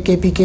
KPK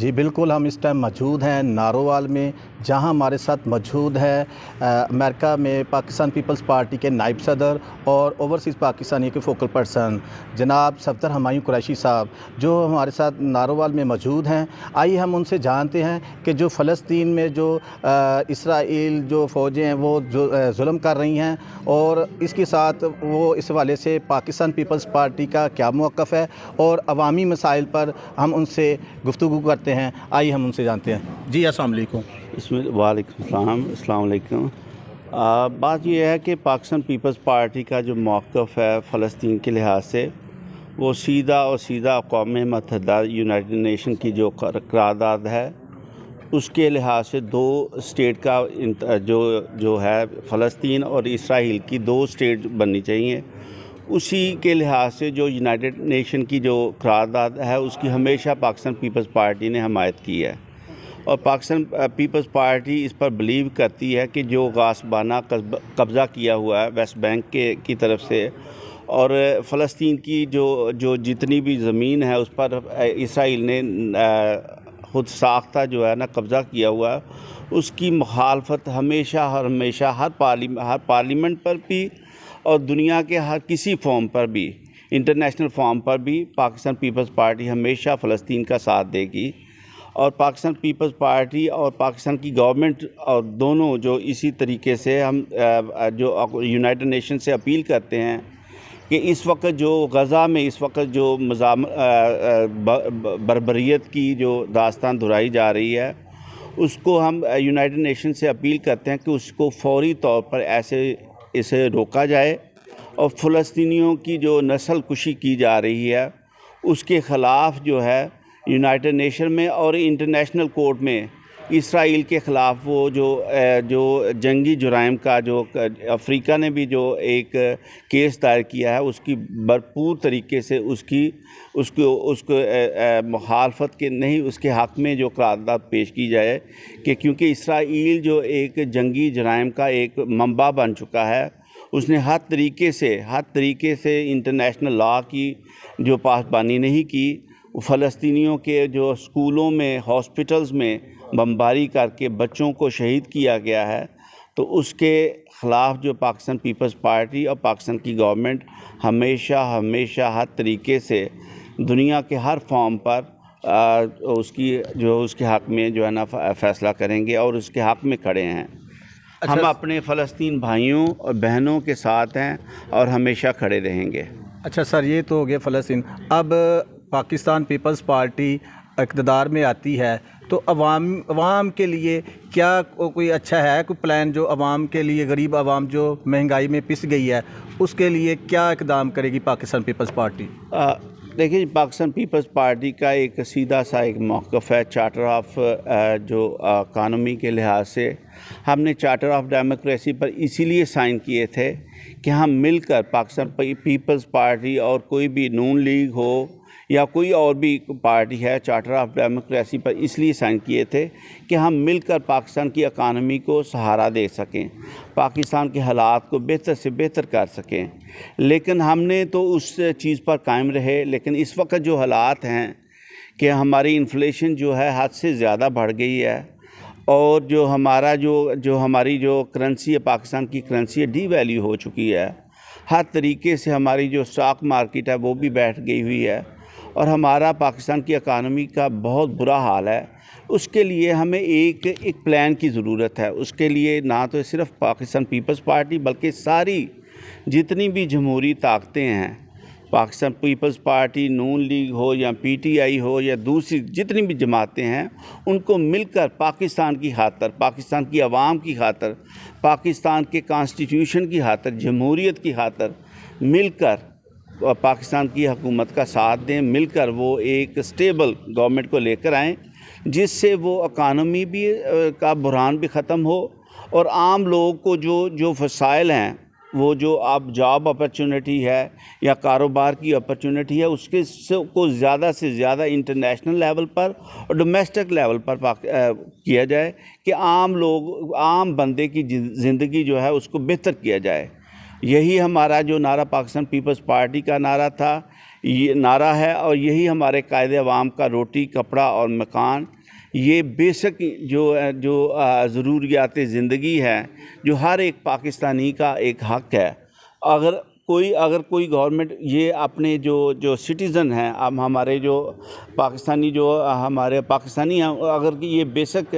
جی بالکل، ہم اس time موجود ہیں نارووال میں، جہاں ہمارے ساتھ موجود ہے امریکہ میں پاکستان پیپلز پارٹی کے نائب صدر اور اوورسیز پاکستانی کے فوکل پرسن جناب صفدر ہمایوں قریشی صاحب، جو ہمارے ساتھ نارووال میں موجود ہیں۔ آئیے ہم ان سے جانتے ہیں کہ جو فلسطین میں جو اسرائیل جو فوجیں ہیں وہ جو ظلم کر رہی ہیں، اور اس کے ساتھ وہ اس حوالے سے پاکستان پیپلز پارٹی کا کیا موقف ہے، اور عوامی مسائل پر ہم ان سے گفتگو کرتے ہیں۔ آئیے ہم ان سے جانتے ہیں۔ جی السلام علیکم۔ وعلیکم السلام، السلام علیکم۔ بات یہ ہے کہ پاکستان پیپلز پارٹی کا جو موقف ہے فلسطین کے لحاظ سے، وہ سیدھا اقوام متحدہ یونائٹڈ نیشن کی جو قرارداد ہے اس کے لحاظ سے دو اسٹیٹ کا جو ہے فلسطین اور اسرائیل کی دو اسٹیٹ بننی چاہیے، اسی کے لحاظ سے جو یونائٹڈ نیشن کی جو قرارداد ہے اس کی ہمیشہ پاکستان پیپلز پارٹی نے حمایت کی ہے، اور پاکستان پیپلز پارٹی اس پر بلیو کرتی ہے کہ جو غاصبانہ قبضہ کیا ہوا ہے ویسٹ بینک کی طرف سے، اور فلسطین کی جو جتنی بھی زمین ہے اس پر اسرائیل نے خود ساختہ جو ہے نا قبضہ کیا ہوا ہے، اس کی مخالفت ہمیشہ ہر پارلیمنٹ پر بھی اور دنیا کے ہر کسی فورم پر بھی، انٹرنیشنل فورم پر بھی پاکستان پیپلز پارٹی ہمیشہ فلسطین کا ساتھ دے گی، اور پاکستان پیپلز پارٹی اور پاکستان کی گورنمنٹ اور دونوں جو اسی طریقے سے ہم جو یونائٹڈ نیشن سے اپیل کرتے ہیں کہ اس وقت جو غزہ میں اس وقت جو بربریت کی جو داستان دہرائی جا رہی ہے، اس کو ہم یونائٹڈ نیشن سے اپیل کرتے ہیں کہ اس کو فوری طور پر اسے روکا جائے، اور فلسطینیوں کی جو نسل کشی کی جا رہی ہے اس کے خلاف جو ہے یونائٹڈ نیشن میں اور انٹرنیشنل کورٹ میں اسرائیل کے خلاف وہ جو جنگی جرائم کا جو افریقہ نے بھی جو ایک کیس دائر کیا ہے، اس کی بھرپور طریقے سے اس کو مخالفت کے نہیں، اس کے حق میں جو قرارداد پیش کی جائے، کہ کیونکہ اسرائیل جو ایک جنگی جرائم کا ایک منبع بن چکا ہے، اس نے ہر طریقے سے انٹرنیشنل لا کی جو پاسبانی نہیں کی، فلسطینیوں کے جو اسکولوں میں ہاسپٹلز میں بمباری کر کے بچوں کو شہید کیا گیا ہے، تو اس کے خلاف جو پاکستان پیپلز پارٹی اور پاکستان کی گورنمنٹ ہمیشہ ہر طریقے سے دنیا کے ہر فارم پر اس کے حق میں جو ہے نا فیصلہ کریں گے اور اس کے حق میں کھڑے ہیں۔ ہم اپنے فلسطین بھائیوں اور بہنوں کے ساتھ ہیں اور ہمیشہ کھڑے رہیں گے۔ اچھا سر، یہ تو ہو گیا فلسطین۔ اب پاکستان پیپلز پارٹی اقتدار میں آتی ہے تو عوام کے لیے کیا کوئی اچھا ہے، کوئی پلان جو عوام کے لیے، غریب عوام جو مہنگائی میں پس گئی ہے، اس کے لیے کیا اقدام کرے گی پاکستان پیپلز پارٹی؟ دیکھیں، پاکستان پیپلز پارٹی کا ایک سیدھا سا ایک موقف ہے چارٹر آف جو اکانومی کے لحاظ سے۔ ہم نے چارٹر آف ڈیموکریسی پر اسی لیے سائن کیے تھے کہ ہم مل کر پاکستان پیپلز پارٹی اور کوئی بھی نون لیگ ہو یا کوئی اور بھی پارٹی ہے، چارٹر آف ڈیموکریسی پر اس لیے سائن کیے تھے کہ ہم مل کر پاکستان کی اکانومی کو سہارا دے سکیں، پاکستان کے حالات کو بہتر سے بہتر کر سکیں۔ لیکن ہم نے تو اس چیز پر قائم رہے، لیکن اس وقت جو حالات ہیں کہ ہماری انفلیشن جو ہے حد سے زیادہ بڑھ گئی ہے، اور جو ہماری جو کرنسی ہے، پاکستان کی کرنسی ڈی ویلیو ہو چکی ہے، ہر طریقے سے ہماری جو اسٹاک مارکیٹ ہے وہ بھی بیٹھ گئی ہوئی ہے، اور ہمارا پاکستان کی اکانومی کا بہت برا حال ہے۔ اس کے لیے ہمیں ایک پلان کی ضرورت ہے۔ اس کے لیے نہ تو صرف پاکستان پیپلز پارٹی بلکہ ساری جتنی بھی جمہوری طاقتیں ہیں، پاکستان پیپلز پارٹی، نون لیگ ہو یا پی ٹی آئی ہو یا دوسری جتنی بھی جماعتیں ہیں، ان کو مل کر پاکستان کی خاطر، پاکستان کی عوام کی خاطر، پاکستان کے کانسٹیٹیوشن کی خاطر، جمہوریت کی خاطر مل کر پاکستان کی حکومت کا ساتھ دیں، مل کر وہ ایک اسٹیبل گورنمنٹ کو لے کر آئیں، جس سے وہ اکانومی بھی کا بحران بھی ختم ہو، اور عام لوگوں کو جو وسائل ہیں، وہ جو اب جاب اپرچونٹی ہے یا کاروبار کی اپرچونٹی ہے، اس کو زیادہ سے زیادہ انٹرنیشنل لیول پر اور ڈومیسٹک لیول پر کیا جائے، کہ عام بندے کی زندگی جو ہے اس کو بہتر کیا جائے۔ یہی ہمارا جو نعرہ پاکستان پیپلز پارٹی کا نعرہ تھا، یہ نعرہ ہے اور یہی ہمارے قائد عوام کا روٹی کپڑا اور مکان، یہ بیسک جو ضروریات زندگی ہے جو ہر ایک پاکستانی کا ایک حق ہے۔ اگر کوئی گورنمنٹ یہ اپنے جو سٹیزن ہیں، اب ہمارے جو پاکستانی ہیں، اگر یہ بیسک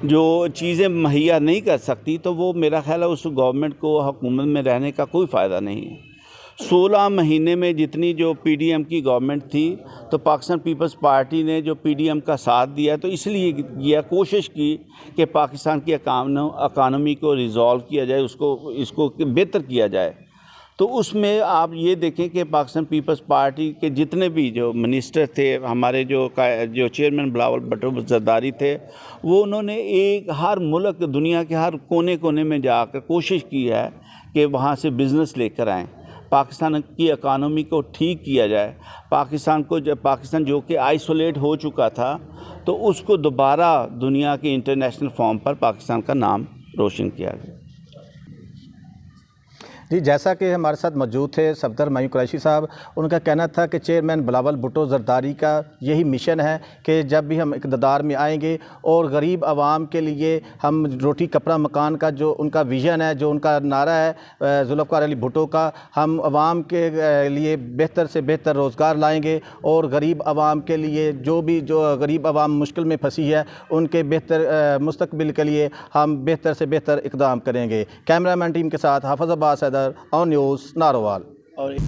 جو چیزیں مہیا نہیں کر سکتی تو وہ میرا خیال ہے اس گورنمنٹ کو حکومت میں رہنے کا کوئی فائدہ نہیں ہے۔ 16 مہینے میں جتنی جو پی ڈی ایم کی گورنمنٹ تھی تو پاکستان پیپلز پارٹی نے جو پی ڈی ایم کا ساتھ دیا تو اس لیے کیا، کوشش کی کہ پاکستان کی اکانومی کو ریزالو کیا جائے، اس کو بہتر کیا جائے۔ تو اس میں آپ یہ دیکھیں کہ پاکستان پیپلز پارٹی کے جتنے بھی جو منسٹر تھے، ہمارے جو چیئرمین بلاول بھٹو زرداری تھے، وہ انہوں نے ہر ملک دنیا کے ہر کونے کونے میں جا کر کوشش کی ہے کہ وہاں سے بزنس لے کر آئیں، پاکستان کی اکانومی کو ٹھیک کیا جائے، پاکستان جو کہ آئسولیٹ ہو چکا تھا تو اس کو دوبارہ دنیا کے انٹرنیشنل فورم پر پاکستان کا نام روشن کیا گیا۔ جی، جیسا کہ ہمارے ساتھ موجود تھے صفدر معین قریشی صاحب، ان کا کہنا تھا کہ چیئرمین بلاول بھٹو زرداری کا یہی مشن ہے کہ جب بھی ہم اقتدار میں آئیں گے اور غریب عوام کے لیے ہم روٹی کپڑا مکان کا جو ان کا ویژن ہے، جو ان کا نعرہ ہے ذوالفقار علی بھٹو کا، ہم عوام کے لیے بہتر سے بہتر روزگار لائیں گے اور غریب عوام کے لیے جو غریب عوام مشکل میں پھنسی ہے ان کے بہتر مستقبل کے لیے ہم بہتر سے بہتر اقدام کریں گے۔ کیمرہ مین ٹیم کے ساتھ حافظ عباس حیدر، آن نیوز، ناروال۔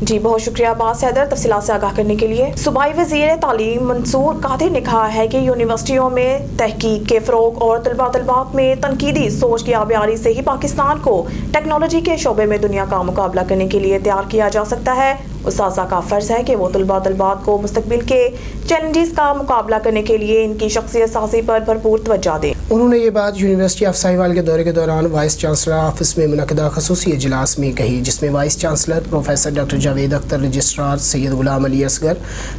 جی بہت شکریہ عباس حیدر تفصیلات سے آگاہ کرنے کے لیے۔ صوبائی وزیر تعلیم منصور قادر نے کہا ہے کہ یونیورسٹیوں میں تحقیق کے فروغ اور طلباء میں تنقیدی سوچ کی آبیاری سے ہی پاکستان کو ٹیکنالوجی کے شعبے میں دنیا کا مقابلہ کرنے کے لیے تیار کیا جا سکتا ہے۔ اساتذہ کا فرض ہے کہ وہ طلباء کو مستقبل کے چیلنجز کا مقابلہ کرنے کے لیے ان کی شخصیت سازی پر بھرپور توجہ دیں۔ انہوں نے یہ بات یونیورسٹی آف ساہیوال کے دورے کے دوران وائس چانسلر آفس میں منعقدہ خصوصی اجلاس میں کہی، جس میں vice chancellor professor doctor Javed Akhtar, registrar Syed Ghulam Ali Asghar,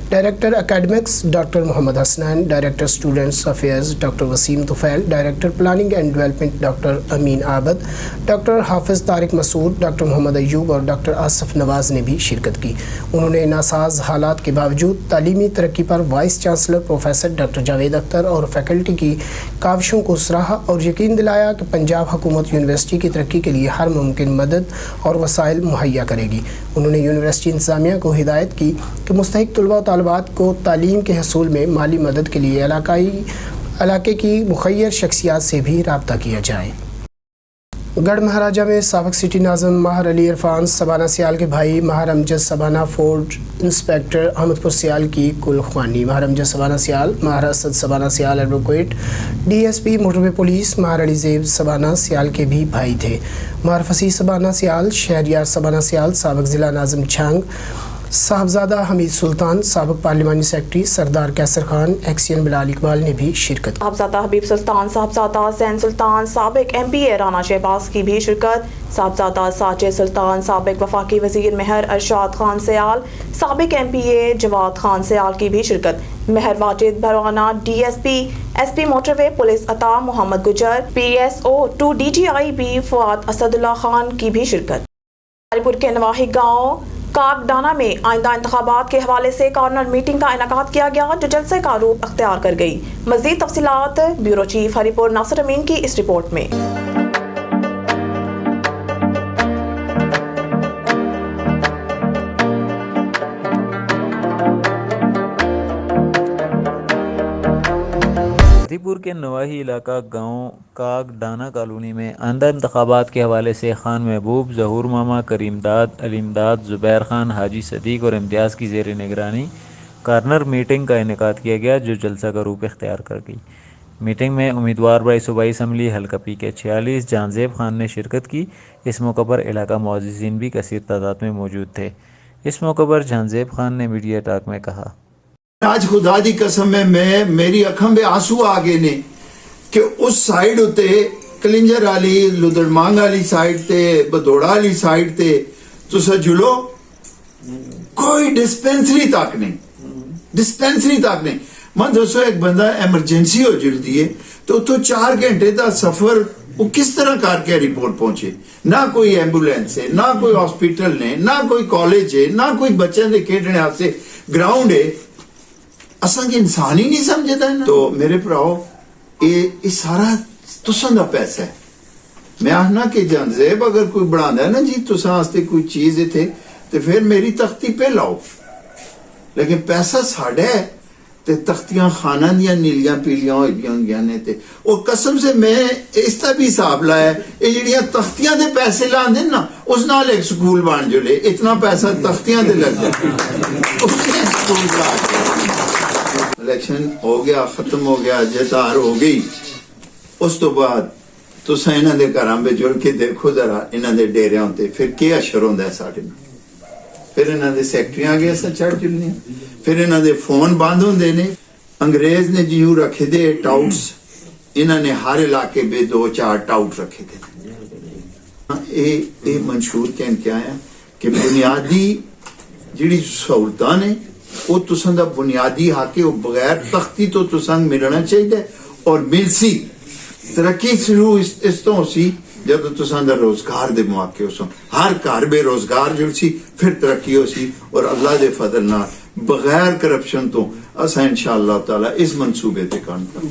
director academics doctor Muhammad Hasnain, director students affairs doctor Waseem Tufail, director planning and development doctor Amin Abid, doctor Hafiz Tariq Masood, doctor Muhammad Ayub اور ڈاکٹر آصف نواز نے بھی شرکت کی۔ انہوں نے ناساز حالات کے باوجود تعلیمی ترقی پر vice chancellor professor doctor Javed Akhtar اور فیکلٹی کی کاوشوں کو سراہا اور یقین دلایا کہ پنجاب حکومت یونیورسٹی کی ترقی کے لیے ہر ممکن مدد اور وسائل مہیا کرے گی۔ انہوں نے یونیورسٹی انتظامیہ کو ہدایت کی کہ مستحق طلباء و طالبات کو تعلیم کے حصول میں مالی مدد کے لیے علاقے کی مخیر شخصیات سے بھی رابطہ کیا جائے۔ گڑھ مہاراجہ میں سابق سٹی ناظم ماہر علی عرفان سبانہ سیال کے بھائی ماہر امجد سبانہ فورڈ انسپیکٹر احمد پور سیال کی کل خوانی۔ ماہر امجد Sabana Sial, Mahar Asad Sabana Sial advocate D S P motorway police, Mahar Ali زیب سبانہ سیال کے بھی بھائی تھے۔ ماہر فصیح سبانہ سیال، شہریار سبانہ سیال، سابق ضلع ناظم چھانگ، صاحبزادہ حمید سلطان، سابق پارلیمانی سیکرٹری سردار کیسر خان، ایکسین بلال اقبال نے بھی شرکت کی۔ صاحبزادہ حبیب سلطان، صاحبزادہ زین سلطان، سابق ایم پی اے رانا شہباز کی بھی شرکت۔ صاحبزادہ ساجد سلطان، سابق وفاقی وزیر مہر ارشاد خان سیال، سابق ایم پی اے جواد خان سیال کی بھی شرکت۔ Mehr Wajid Bharwana, D S P motorway police Ata Muhammad Gujjar, P S O 2 D G I B Fawad Asadullah Khan کی بھی شرکت۔ ہری پور کے نواحی گاؤں کاک ڈانا میں آئندہ انتخابات کے حوالے سے کارنر میٹنگ کا انعقاد کیا گیا جو جلسے کا روپ اختیار کر گئی۔ مزید تفصیلات بیورو چیف ہری پور ناصر امین کی اس رپورٹ میں۔ ہری پور کے نواحی علاقہ گاؤں کاک ڈانا کالونی میں آئندہ انتخابات کے حوالے سے خان محبوب، ظہور ماما، کریم داد، علیم داد، زبیر خان، حاجی صدیق اور امتیاز کی زیر نگرانی کارنر میٹنگ کا انعقاد کیا گیا جو جلسہ کا روپ اختیار کر گئی۔ میٹنگ میں امیدوار برائے صوبائی اسمبلی حلقہ پی کے 46 جان زیب خان نے شرکت کی۔ اس موقع پر علاقہ معززین بھی کثیر تعداد میں موجود تھے۔ اس موقع پر جان زیب خان نے میڈیا ٹاک میں کہا، آج خدا دی قسم میں میری اکھاں میں آنسو آ گئے نے کہ اس سائیڈ ہوتے کلنجر والی لدرمانگ والی سائیڈ تے بدوڑا والی سائیڈ تے تو سجلو کوئی ڈسپینسری تک نہیں من دوستو ایک بندہ ایمرجنسی ہو جلدی ہے تو 4 گھنٹے دا سفر وہ کس طرح کر کے رپورٹ پہنچے؟ نہ کوئی ایمبولینس ہے، نہ کوئی ہاسپٹل نے، نہ کوئی کالج ہے، نہ کوئی بچوں کے کھیلنے واسطے گراؤنڈ ہے. اصل کے انسان ہی نہیں سمجھتا ہے. تو میرے بھراؤ یہ سارا تساں دا پیسہ ہے. میں آخنا کہ جان زیب اگر کوئی بڑھا ہے نا جی تساں واسطے کوئی چیز تھے تو پھر میری تختی پہ لاؤ، لیکن پیسہ ساڑھا ہے تے تختیاں خانہ دیا نیلیاں پیلیاں ہوئی نے تے. اور قسم سے میں اس طرح بھی حساب لایا یہ جڑیاں تختیاں دے پیسے لان دیں نا اس نال ایک سکول بان جو لے، اتنا پیسہ تختیاں دے لگ جائے اس سے سکول بان. الیکشن ہو گیا، ختم ہو گیا، جتار ہو گئی. اس تو بعد تساں انہاں دے گھراں وچ جڑ کے دیکھو ذرا انہاں دے ڈیریاں تے پھر کیا اشر ہوندا ہے ساڈے نال. پھر انہاں دے سیکٹریاں گئے اساں چڑھ جلنے، پھر انہاں دے فون بند ہوندے نے. انگریز نے جیو رکھے دے ٹاؤٹس، انہاں نے ہر علاقے میں 2-4 ٹاؤٹ رکھے دے. اے منشور کہن کے آیا کہ بنیادی جڑی سہولتاں نے وہ تساں دا بنیادی حق ہے، وہ بغیر تختی تو تساں ملنا چاہیے. اور مل سی ترقی شروع اس تو سی جب تساں دا روزگار دے مواقع ہو سن، ہر گھر بے روزگار جڑ سی پھر ترقی ہو سی. اور اللہ دے فضل نال بغیر کرپشن تو اساں انشاءاللہ تعالی اس منصوبے تے کام کریں.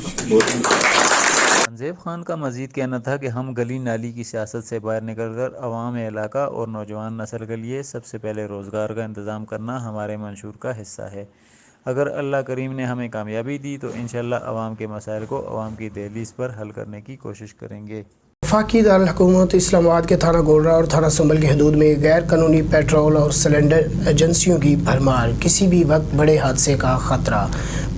زیب خان کا مزید کہنا تھا کہ ہم گلی نالی کی سیاست سے باہر نکل کر عوام علاقہ اور نوجوان نسل کے لیے سب سے پہلے روزگار کا انتظام کرنا ہمارے منشور کا حصہ ہے. اگر اللہ کریم نے ہمیں کامیابی دی تو انشاءاللہ عوام کے مسائل کو عوام کی دہلیز پر حل کرنے کی کوشش کریں گے. وفاقی دارالحکومت اسلام آباد کے تھانہ گولرا اور تھانہ سنبل کی حدود میں غیر قانونی پیٹرول اور سلنڈر ایجنسیوں کی بھرمار، کسی بھی وقت بڑے حادثے کا خطرہ.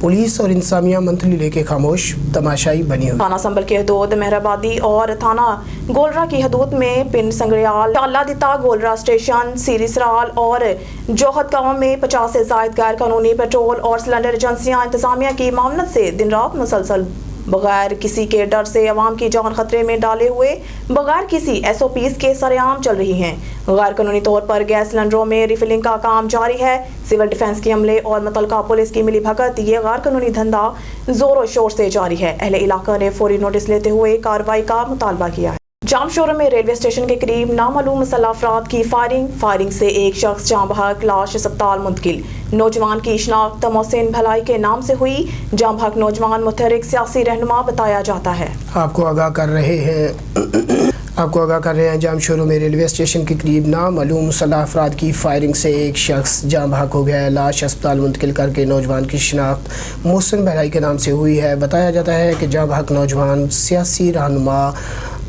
پولیس اور انتظامیہ منتلی لے کے خاموش تماشائی بنی ہوئی. تھانہ سنبل کی حدود مہرآبادی اور تھانہ گولرا کی حدود میں پنڈ سنگریال، اللہ دتا، گولرا اسٹیشن، سیری سرال اور جوہد گاؤں میں 50 سے زائد غیر قانونی پیٹرول اور سلنڈر ایجنسیاں انتظامیہ کی معاونت سے دن رات مسلسل بغیر کسی کے ڈر سے عوام کی جان خطرے میں ڈالے ہوئے بغیر کسی SOPs کے سر عام چل رہی ہیں. غیر قانونی طور پر گیس سلنڈروں میں ریفلنگ کا کام جاری ہے. سول ڈیفنس کے عملے اور متعلقہ پولیس کی ملی بھگت یہ غیر قانونی دھندا زور و شور سے جاری ہے. اہل علاقہ نے فوری نوٹس لیتے ہوئے کارروائی کا مطالبہ کیا ہے. جام شورہ میں ریلوے اسٹیشن کے قریب نامعلوم مسلح افراد کی فائرنگ سے ایک شخص جاں بحق، لاش اسپتال منتقل. نوجوان کی شناخت محسن بھلائی کے نام سے ہوئی. جاں بحق نوجوان متحرک سیاسی رہنما بتایا جاتا ہے. آپ کو آگاہ کر رہے ہیں جام شورہ میں ریلوے اسٹیشن کے قریب نامعلوم مسلح افراد کی فائرنگ سے ایک شخص جاں بحق ہو گیا ہے. لاش اسپتال منتقل کر کے نوجوان کی شناخت محسن بھلائی کے نام سے ہوئی ہے. بتایا جاتا ہے کہ جاں بحق نوجوان سیاسی رہنما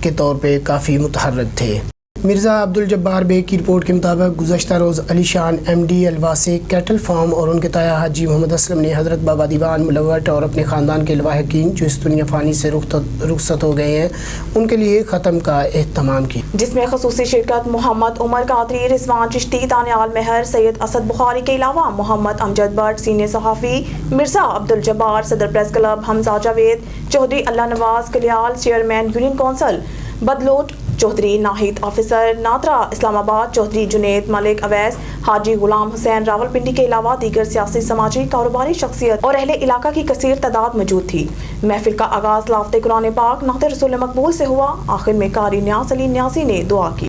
کے طور پہ کافی متحرک تھے. مرزا عبدالجبار بیگ کی رپورٹ کے مطابق گزشتہ روز Ali Shan MD الواسے Cattell form اور ان کے تایا حاجی محمد اسلم نے حضرت بابا دیوان ملوٹ اور اپنے خاندان کے لواحقین جو اس دنیا فانی سے رخصت ہو گئے ہیں ان کے لیے ختم کا اہتمام کیا، جس میں خصوصی شرکت محمد عمر قادری، رضوان چشتی، دانیال مہر، سید اسد بخاری کے علاوہ محمد امجد بٹ، سینئر صحافی مرزا عبدالجبار، صدر press club Hamza Javed, Chaudhry Allah Nawaz Kalyal, chairman union council Badlot, Chaudhry Nahid officer NADRA Islamabad, Chaudhry Junaid ملک اویس، حاجی غلام حسین راولپنڈی کے علاوہ دیگر سیاسی، سماجی، کاروباری شخصیت اور اہل علاقہ کی کثیر تعداد موجود تھی. محفل کا آغاز لافتِ قرآن پاک نعت رسول مقبول سے ہوا. آخر میں قاری نیاز علی نیازی نے دعا کی.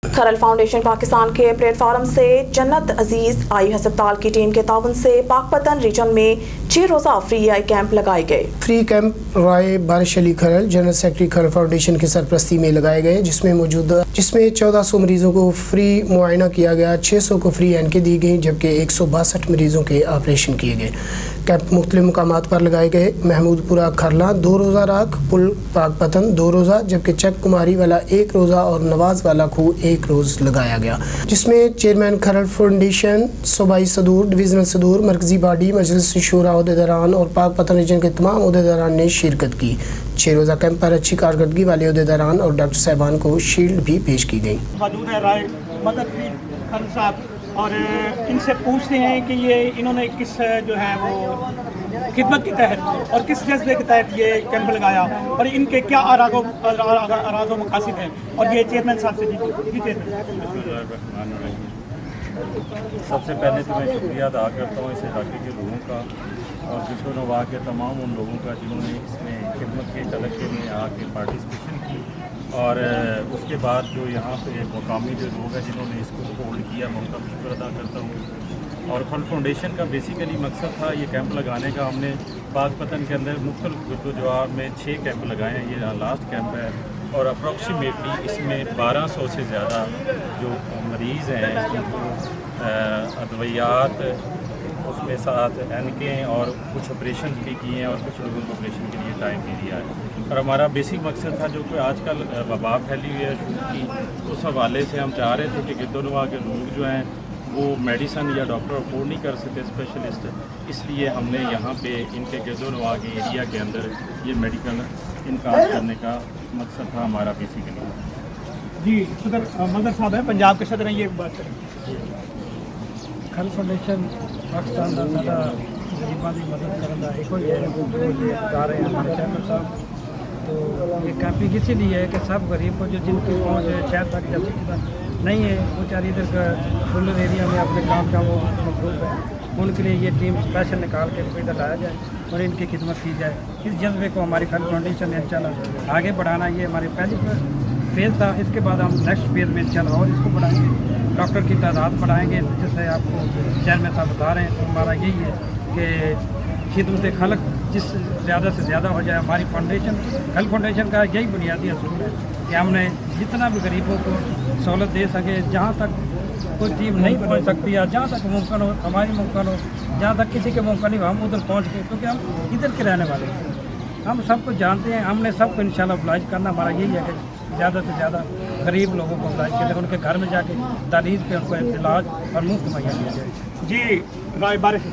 کھرل فاؤنڈیشن پاکستان کے پلیٹ فارم سے جنت عزیز آئی ہسپتال کی ٹیم کے تعاون سے پاک پتن ریجن میں 6 روزہ فری آئی کیمپ لگائے گئے. Free camp Rai Barish Ali Kharal general secretary Kharal foundation کی سرپرستی میں لگائے گئے، جس میں 1400 مریضوں کو فری معائنہ کیا گیا، 600 کو فری اینکیں دی گئیں، جبکہ 162 مریضوں کے آپریشن کیے گئے. کیمپ مختلف مقامات پر لگائے گئے. محمود پورہ کھرلا 2 روزہ راکھ پل پاک پتن 2 روزہ، جبکہ چک کماری والا 1 روزہ اور نواز والا کھو 1 روز لگایا گیا، جس میں چیئرمین کھرل فاؤنڈیشن، صوبائی صدور، ڈویژنل صدور، مرکزی باڈی، مجلس شورا عہدیداران اور پاک پتن ریجن کے تمام عہدیداران نے شرکت کی. 6 روزہ کیمپ پر اچھی کارکردگی والے عہدیداران اور ڈاکٹر صاحبان کو شیلڈ بھی پیش کی گئی. موجود ہے رائے مدد خان صاحب، اور ان سے پوچھتے ہیں کہ یہ انہوں نے کس جو ہے وہ خدمت کے تحت اور کس جذبے کے تحت یہ کیمپ لگایا اور ان کے کیا اراض و مقاصد ہیں. اور یہ چیئرمین صاحب سے سب سے پہلے تو میں شکریہ ادا کرتا ہوں اس علاقے کے لوگوں کا اور ذکر نواح کے تمام ان لوگوں کا جنہوں نے اس میں خدمت کے تلقے میں آ کے پارٹیسپیشن کی، اور اس کے بعد جو یہاں پہ مقامی جو لوگ ہیں جنہوں نے اس کو ہولڈ کیا، میں ان کا بھی شکر ادا کرتا ہوں۔ اور خلق فاؤنڈیشن کا بیسیکلی مقصد تھا یہ کیمپ لگانے کا۔ ہم نے پاک پتن کے اندر مختلف جدوجہد میں 6 کیمپ لگائے ہیں، یہ لاسٹ کیمپ ہے، اور اپروکسیمیٹلی اس میں 1200 سے زیادہ جو مریض ہیں ان کو ادویات، اس میں ساتھ اینکیں اور کچھ آپریشن بھی کیے ہیں، اور کچھ لوگوں کو آپریشن کے لیے ٹائم بھی دیا ہے۔ اور ہمارا بیسک مقصد تھا جو کہ آج کل وبا پھیلی ہوئی ہے شروع کی، اس حوالے سے ہم چاہ رہے تھے کہ گرد و نواح کے لوگ جو ہیں وہ میڈیسن یا ڈاکٹر افورڈ نہیں کر سکتے اسپیشلسٹ، اس لیے ہم نے یہاں پہ ان کے گرد و نواح کے ایریا کے اندر یہ میڈیکل انکام کرنے کا مقصد تھا ہمارا بیسیکلی۔ جی صدر مظہر صاحب ہیں، پنجاب کے صدر ہیں، یہ بات کریں۔ خلق فاؤنڈیشن پاکستان کا سارا غریباں کی مدد کرنے کا ایک ہی ہے جو یہ بتا رہے ہیں ہمارے چیئرمین صاحب۔ تو یہ کیمپنگ اسی لیے ہے کہ سب غریب کو جو جن کی پہنچ شہر تک جیسے کہ نہیں ہے، وہ چار ادھر کا رورل ایریا میں اپنے کام وہ مصروف ہے، ان کے لیے یہ ٹیم اسپیشل نکال کے ادھر لایا جائے اور ان کی خدمت کی جائے۔ اس جذبے کو ہماری خلق فاؤنڈیشن نے انشاءاللہ آگے بڑھانا، یہ ہماری پہلی فیز تھا۔ اس کے بعد ہم نیکسٹ فیز میں انشاءاللہ اور اس کو بڑھائیں گے، ڈاکٹر کی تعداد بڑھائیں گے، جیسے آپ کو چیئرمین صاحب بتا رہے ہیں۔ تو ہمارا یہی ہے کہ خدمت خلق جس زیادہ سے زیادہ ہو جائے۔ ہماری فاؤنڈیشن خلق فاؤنڈیشن کا یہی بنیادی اصول ہے کہ ہم نے جتنا بھی غریبوں کو سہولت دے سکے، جہاں تک کوئی ٹیم نہیں پہنچ سکتی ہے، جہاں تک ممکن ہو ہماری ممکن ہو، جہاں تک کسی کے ممکن نہیں ہو ہم ادھر پہنچ کے، کیونکہ ہم ادھر کے رہنے والے ہیں، ہم سب کو جانتے ہیں۔ ہم نے سب کو انشاءاللہ ابلائج کرنا، ہمارا یہی ہے کہ زیادہ سے زیادہ غریب لوگوں کو ابلائج کریں، ان کے گھر میں جا کے تعریف پہ ان کو علاج اور مفت مہیا کیا جائے۔ جی رائے بارش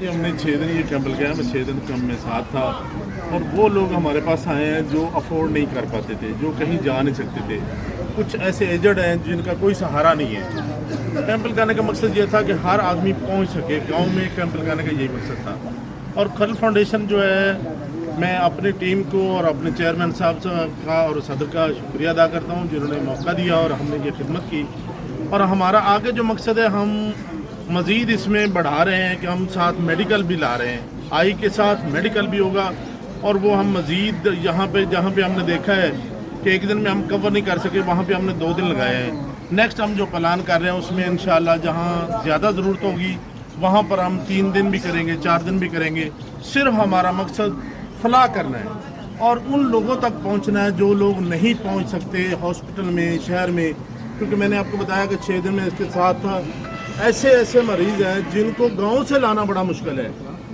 جی ہم نے 6 دن یہ کیمپ لگایا، میں 6 دن کیمپ میں ساتھ تھا، اور وہ لوگ ہمارے پاس آئے ہیں جو افورڈ نہیں کر پاتے تھے، جو کہیں جا نہیں سکتے تھے، کچھ ایسے ایجڈ ہیں جن کا کوئی سہارا نہیں ہے۔ کیمپ لگانے کا مقصد یہ تھا کہ ہر آدمی پہنچ سکے، گاؤں میں کیمپ لگانے کا یہی مقصد تھا۔ اور خلق فاؤنڈیشن جو ہے، میں اپنی ٹیم کو اور اپنے چیئرمین صاحب کا اور صدر کا شکریہ ادا کرتا ہوں جنہوں نے موقع دیا اور ہم نے یہ خدمت کی۔ اور ہمارا آگے جو مقصد ہے، ہم مزید اس میں بڑھا رہے ہیں کہ ہم ساتھ میڈیکل بھی لا رہے ہیں، آئی کے ساتھ میڈیکل بھی ہوگا، اور وہ ہم مزید یہاں پہ جہاں پہ ہم نے دیکھا ہے کہ ایک دن میں ہم کور نہیں کر سکے، وہاں پہ ہم نے 2 دن لگائے ہیں۔ نیکسٹ ہم جو پلان کر رہے ہیں اس میں انشاءاللہ جہاں زیادہ ضرورت ہوگی وہاں پر ہم 3 دن بھی کریں گے، 4 دن بھی کریں گے۔ صرف ہمارا مقصد فلاح کرنا ہے اور ان لوگوں تک پہنچنا ہے جو لوگ نہیں پہنچ سکتے ہاسپٹل میں، شہر میں، کیونکہ میں نے آپ کو بتایا کہ 6 دن میں اس کے ساتھ تھا، ایسے مریض ہیں جن کو گاؤں سے لانا بڑا مشکل ہے،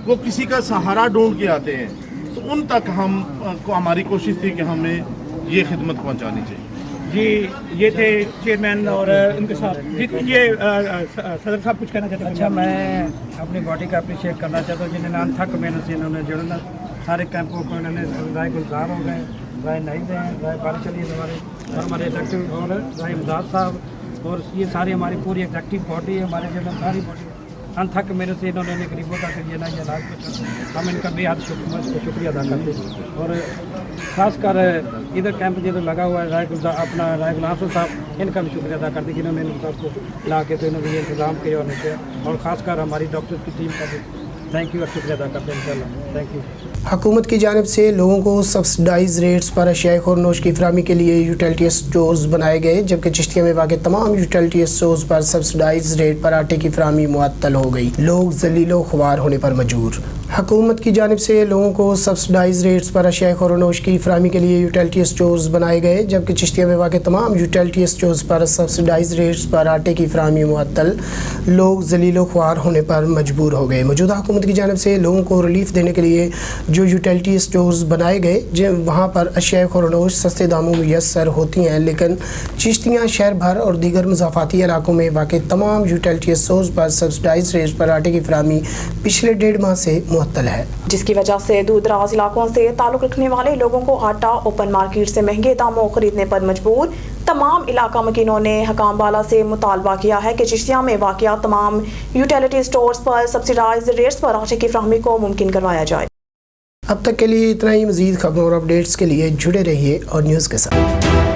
وہ کسی کا سہارا ڈھونڈ کے آتے ہیں، تو ان تک ہماری کوشش تھی کہ ہمیں یہ خدمت پہنچانی چاہیے۔ جی یہ تھے چیئرمین اور ان کے ساتھ یہ صدر صاحب کچھ کہنا چاہتے ہیں؟ اچھا، میں اپنی باڈی کا اپریشیٹ کرنا چاہتا ہوں جنہوں نے انتھک محنت سے انہوں نے جڑنا، سارے کیمپوں کو انہوں نے رائے گلزار ہو گئے، رائے نہیں دیں، رائے بارش علی ہمارے ایگزیکٹو اور رائے امداد صاحب، اور یہ ساری ہماری پوری ایگزیکٹو باڈی ہے، ہمارے جو ساری باڈی انتھک محنت سے انہوں نے غریبوں کا یہ نہ یہ علاج پہنچا، ہم ان کا بے حد شکریہ ادا کرتے ہیں۔ اور خاص کر ادھر کیمپ جو لگا ہوا ہے رائے گلزار اپنا رائے غلام صاحب، ان کا بھی شکریہ ادا کرتے ہیں جنہوں نے ان سب کو لا کے تو انہوں نے یہ انتظام کیا اور کیا، اور خاص کر ہماری ڈاکٹر کی ٹیم کا بھی تھینک یو اور شکریہ ادا کرتے ہیں انشاءاللہ۔ Thank you. حکومت کی جانب سے لوگوں کو سبسڈائز ریٹس پر اشیاء خورنوش کی فراہمی کے لیے یوٹیلٹی اسٹورز بنائے گئے، جبکہ چشتیہ میں واقع تمام یوٹیلٹی اسٹورز پر سبسڈائز ریٹ پر آٹے کی فراہمی معطل ہو گئی، لوگ ذلیل و خوار ہونے پر مجبور۔ حکومت کی جانب سے لوگوں کو سبسڈائز ریٹس پر اشیاء خورنوش کی فراہمی کے لیے یوٹیلٹی اسٹورز بنائے گئے، جبکہ چشتیہ میں واقع تمام یوٹیلٹی اسٹورز پر سبسڈائز ریٹس پر آٹے کی فراہمی معطل، لوگ ذلیل و خوار ہونے پر مجبور ہو گئے۔ موجودہ حکومت کی جانب سے لوگوں کو ریلیف دینے کے لیے جو یوٹیلٹی اسٹورز بنائے گئے وہاں پر اشیاء خورنوش سستے داموں میسر ہوتی ہیں، لیکن چشتیاں شہر بھر اور دیگر مضافاتی علاقوں میں واقع تمام یوٹیلٹی اسٹورز پر سبسڈائز ریٹس پر آٹے کی فراہمی پچھلے 1.5 ماہ سے معطل ہے، جس کی وجہ سے دور دراز علاقوں سے تعلق رکھنے والے لوگوں کو آٹا اوپن مارکیٹ سے مہنگے داموں خریدنے پر مجبور۔ تمام علاقہ مکینوں نے حکام بالا سے مطالبہ کیا ہے کہ چشتیاں میں واقع تمام یوٹیلٹی اسٹورز پر سبسڈائز ریٹس پر آٹے کی فراہمی کو ممکن کروایا جائے۔ اب تک کے لیے اتنا ہی۔ مزید خبروں اور اپڈیٹس کے لیے جڑے رہیے اور نیوز کے ساتھ۔